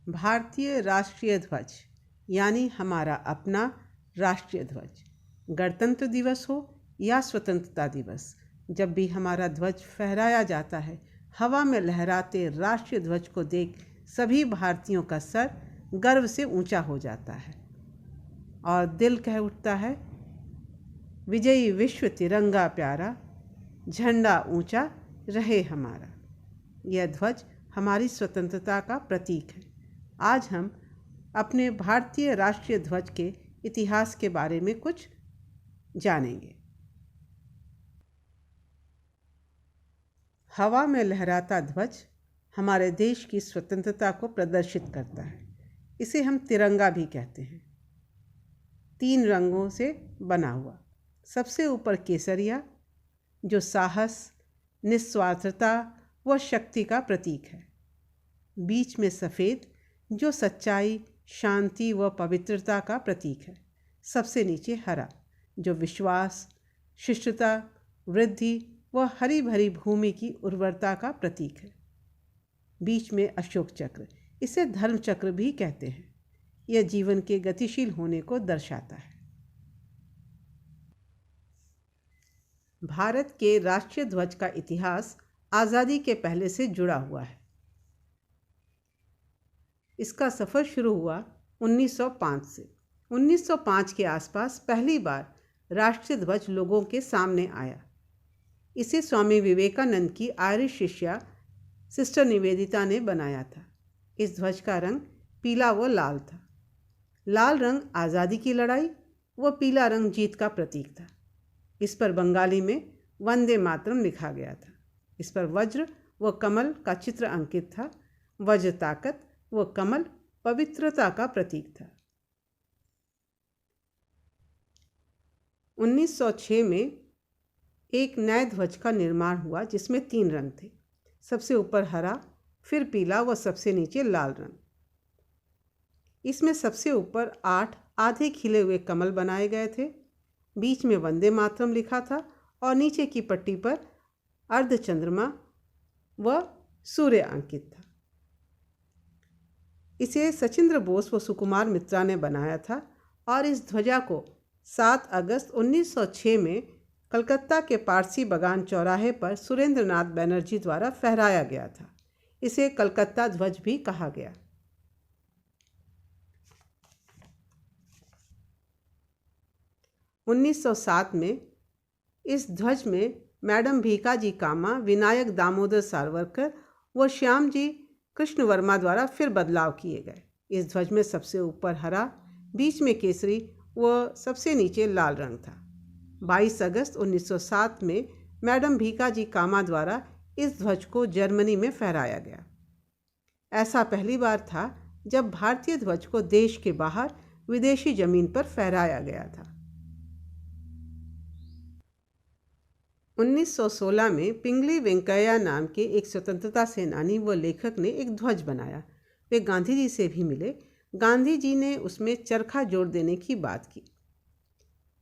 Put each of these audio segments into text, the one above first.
भारतीय राष्ट्रीय ध्वज यानी हमारा अपना राष्ट्रीय ध्वज, गणतंत्र दिवस हो या स्वतंत्रता दिवस, जब भी हमारा ध्वज फहराया जाता है, हवा में लहराते राष्ट्रीय ध्वज को देख सभी भारतीयों का सर गर्व से ऊंचा हो जाता है और दिल कह उठता है, विजयी विश्व तिरंगा प्यारा, झंडा ऊंचा रहे हमारा। यह ध्वज हमारी स्वतंत्रता का प्रतीक है। आज हम अपने भारतीय राष्ट्रीय ध्वज के इतिहास के बारे में कुछ जानेंगे। हवा में लहराता ध्वज हमारे देश की स्वतंत्रता को प्रदर्शित करता है। इसे हम तिरंगा भी कहते हैं। 3 रंगों से बना हुआ। सबसे ऊपर केसरिया, जो साहस, निस्वार्थता व शक्ति का प्रतीक है। बीच में सफ़ेद, जो सच्चाई, शांति व पवित्रता का प्रतीक है। सबसे नीचे हरा, जो विश्वास, शिष्टता, वृद्धि व हरी भरी भूमि की उर्वरता का प्रतीक है। बीच में अशोक चक्र, इसे धर्म चक्र भी कहते हैं। यह जीवन के गतिशील होने को दर्शाता है। भारत के राष्ट्रीय ध्वज का इतिहास आज़ादी के पहले से जुड़ा हुआ है। इसका सफ़र शुरू हुआ 1905 से। 1905 के आसपास पहली बार राष्ट्रीय ध्वज लोगों के सामने आया। इसे स्वामी विवेकानंद की आयरिश शिष्या सिस्टर निवेदिता ने बनाया था। इस ध्वज का रंग पीला व लाल था। लाल रंग आज़ादी की लड़ाई व पीला रंग जीत का प्रतीक था। इस पर बंगाली में वंदे मातरम लिखा गया था। इस पर वज्र व कमल का चित्र अंकित था। वज्र ताकत व कमल पवित्रता का प्रतीक था। 1906 में एक नए ध्वज का निर्माण हुआ जिसमें 3 रंग थे। सबसे ऊपर हरा, फिर पीला व सबसे नीचे लाल रंग। इसमें सबसे ऊपर 8 आधे खिले हुए कमल बनाए गए थे। बीच में वंदे मातरम लिखा था और नीचे की पट्टी पर अर्धचंद्रमा व सूर्य अंकित था। इसे सचिंद्र बोस व सुकुमार मित्रा ने बनाया था और इस ध्वजा को 7 अगस्त 1906 में कलकत्ता के पारसी बगान चौराहे पर सुरेंद्र नाथ बनर्जी द्वारा फहराया गया था। इसे कलकत्ता ध्वज भी कहा गया। उन्नीस 1907 में इस ध्वज में मैडम भीकाजी कामा, विनायक दामोदर सावरकर व श्यामजी कृष्ण वर्मा द्वारा फिर बदलाव किए गए। इस ध्वज में सबसे ऊपर हरा, बीच में केसरी व सबसे नीचे लाल रंग था। 22 अगस्त 1907 में मैडम भीकाजी कामा द्वारा इस ध्वज को जर्मनी में फहराया गया। ऐसा पहली बार था जब भारतीय ध्वज को देश के बाहर विदेशी जमीन पर फहराया गया था। 1916 में पिंगली वेंकैया नाम के एक स्वतंत्रता सेनानी व लेखक ने एक ध्वज बनाया। वे गांधी जी से भी मिले। गांधी जी ने उसमें चरखा जोड़ देने की बात की।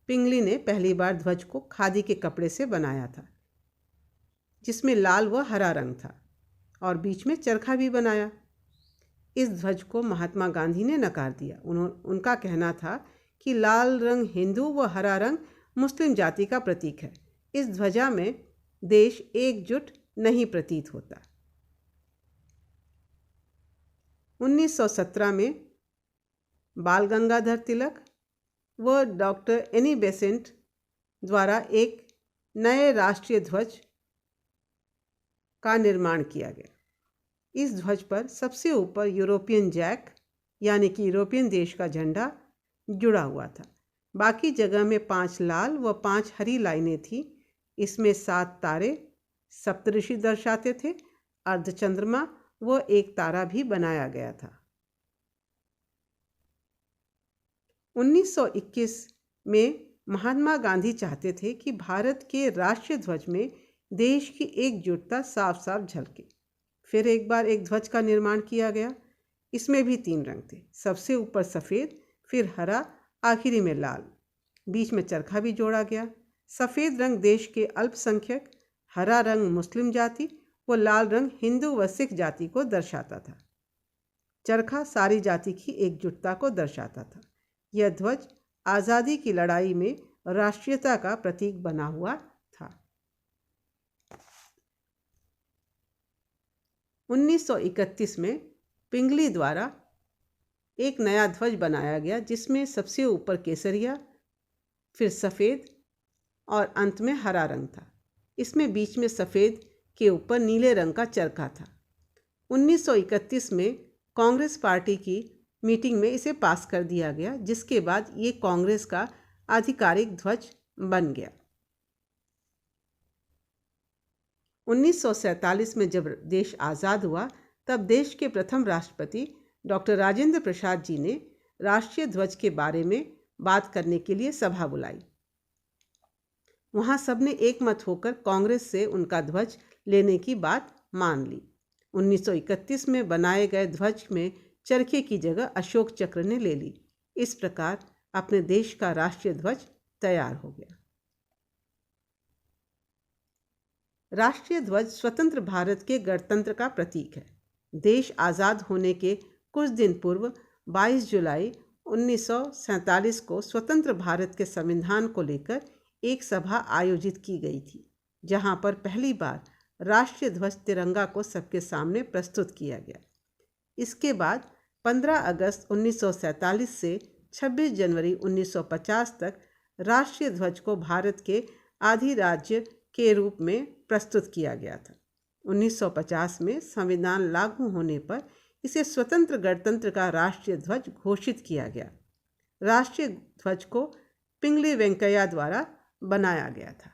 पिंगली ने पहली बार ध्वज को खादी के कपड़े से बनाया था, जिसमें लाल व हरा रंग था और बीच में चरखा भी बनाया। इस ध्वज को महात्मा गांधी ने नकार दिया। उनका कहना था कि लाल रंग हिंदू व हरा रंग मुस्लिम जाति का प्रतीक है। इस ध्वजा में देश एकजुट नहीं प्रतीत होता। 1917 में बाल गंगाधर तिलक व डॉक्टर एनी बेसेंट द्वारा एक नए राष्ट्रीय ध्वज का निर्माण किया गया। इस ध्वज पर सबसे ऊपर यूरोपियन जैक यानी कि यूरोपियन देश का झंडा जुड़ा हुआ था। बाकी जगह में 5 लाल व 5 हरी लाइनें थी। इसमें 7 तारे सप्तऋषि दर्शाते थे। अर्धचंद्रमा व एक तारा भी बनाया गया था। 1921 में महात्मा गांधी चाहते थे कि भारत के राष्ट्रीय ध्वज में देश की एकजुटता साफ साफ झलके। फिर एक बार एक ध्वज का निर्माण किया गया। इसमें भी 3 रंग थे। सबसे ऊपर सफ़ेद, फिर हरा, आखिरी में लाल। बीच में चरखा भी जोड़ा गया। सफ़ेद रंग देश के अल्पसंख्यक, हरा रंग मुस्लिम जाति व लाल रंग हिंदू व सिख जाति को दर्शाता था। चरखा सारी जाति की एकजुटता को दर्शाता था। यह ध्वज आज़ादी की लड़ाई में राष्ट्रीयता का प्रतीक बना हुआ था। 1931 में पिंगली द्वारा एक नया ध्वज बनाया गया, जिसमें सबसे ऊपर केसरिया, फिर सफ़ेद और अंत में हरा रंग था। इसमें बीच में सफ़ेद के ऊपर नीले रंग का चरखा था। 1931 में कांग्रेस पार्टी की मीटिंग में इसे पास कर दिया गया, जिसके बाद ये कांग्रेस का आधिकारिक ध्वज बन गया। 1947 में जब देश आज़ाद हुआ, तब देश के प्रथम राष्ट्रपति डॉक्टर राजेंद्र प्रसाद जी ने राष्ट्रीय ध्वज के बारे में बात करने के लिए सभा बुलाई। वहाँ सबने एक मत होकर कांग्रेस से उनका ध्वज लेने की बात मान ली। 1931 में बनाए गए ध्वज में चरखे की जगह अशोक चक्र ने ले ली। इस प्रकार अपने देश का राष्ट्रीय ध्वज तैयार हो गया। राष्ट्रीय ध्वज स्वतंत्र भारत के गणतंत्र का प्रतीक है। देश आज़ाद होने के कुछ दिन पूर्व 22 जुलाई 1947 को स्वतंत्र भारत के संविधान को लेकर एक सभा आयोजित की गई थी, जहां पर पहली बार राष्ट्रीय ध्वज तिरंगा को सबके सामने प्रस्तुत किया गया। इसके बाद 15 अगस्त 1947 से 26 जनवरी 1950 तक राष्ट्रीय ध्वज को भारत के अधिराज्य के रूप में प्रस्तुत किया गया था। 1950 में संविधान लागू होने पर इसे स्वतंत्र गणतंत्र का राष्ट्रीय ध्वज घोषित किया गया। राष्ट्रीय ध्वज को पिंगली वेंकैया द्वारा बनाया गया था।